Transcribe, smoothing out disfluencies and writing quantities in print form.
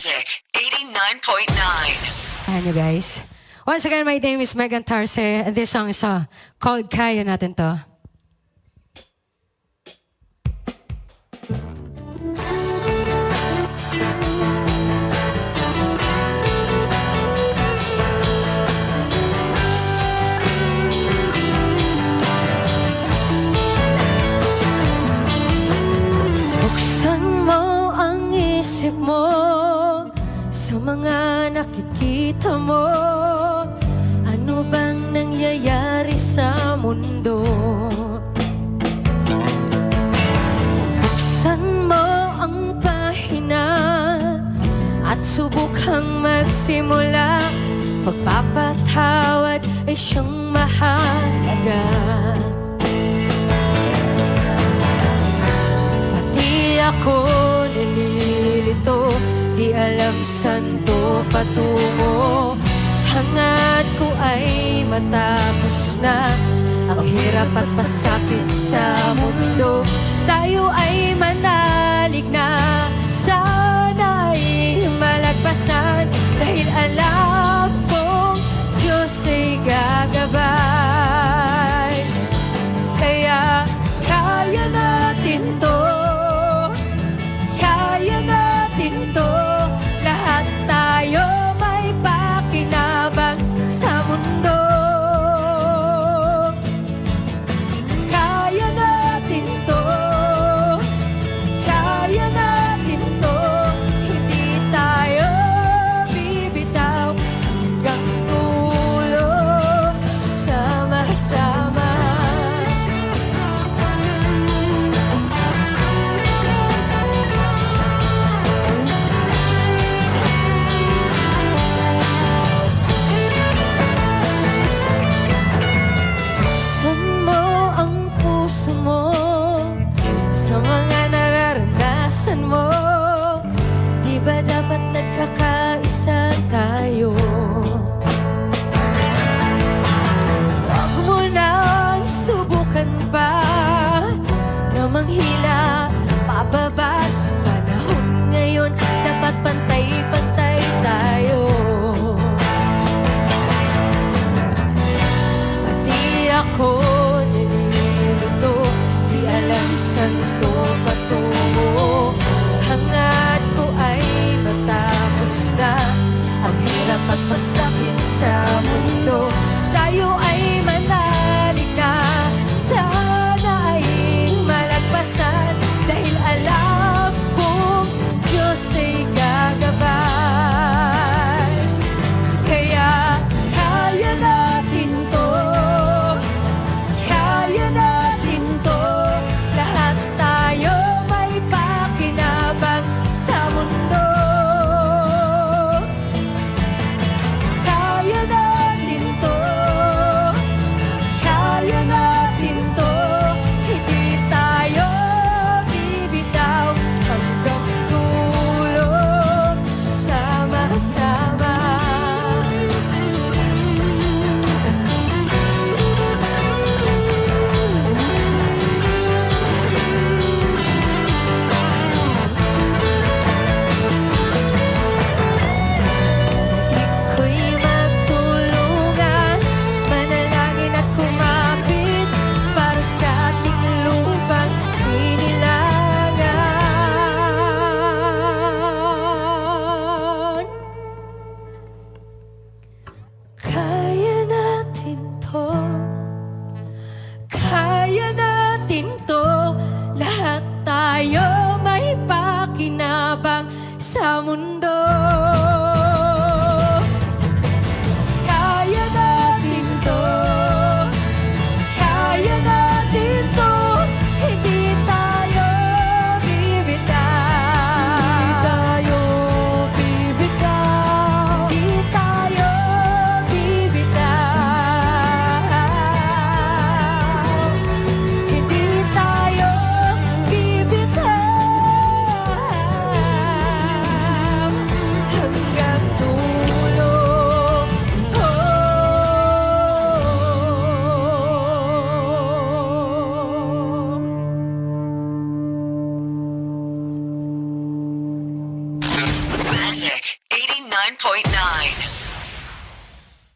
Magic 89.9. Ayan you guys. Once again, my name is Megan Tarse and this song is called Kaya Natin To. Buksan mo ang isip mo sa mga nakikita mo. Ano bang nangyayari sa mundo? Buksan mo ang pahina at subukang magsimula. Pagpapatawad ay siyang mahalaga. Pati ako nalilito, di alam saan to patungo. Hangad ko ay matapos na ang hirap at pasakit sa mundo. Tayo ay manalig na, sana ay malagpasan. Dahil alam kong Diyos ay gagabay. Kaya kaya natin to, kaya natin to. Lahat tayo may pakinabang sa mundo. Kaya natin to, kaya natin to. Hindi tayo bibitaw hanggang dulo. Sama-sama. Buksan mo ang puso mo sa mga nararanasan mo. Di ba dapat nagkakaisa tayo? Huwag mo nang subukan pa na manghila pababa. Sa panahon ngayon dapat pantay-pantay tayo. Pati ako nalilito, di alam saan to patungo. Hangad ko ay matapos na ang hirap at masakit sa mundo. Tayo ay manalig na, sana ay malagpasan. Dahil alam kong Diyos ay gagabay. Kaya kaya natin to, kaya natin to. Lahat tayo may pakinabang sa mundo. Kaya natin to, kaya natin to. Hindi tayo bibitaw hanggang dulo. Sama-sama. Iko'y magtulungan, manalangin at kumapit para sa ating lupang sinilangan. Kaya natin to, kaya natin to. Lahat tayo may pakinabang sa mundo. Kaya natin to, kaya natin to. Hindi tayo bibitaw, hindi tayo bibitaw, hindi tayo bibitaw, hindi tayo bibitaw. 89.9.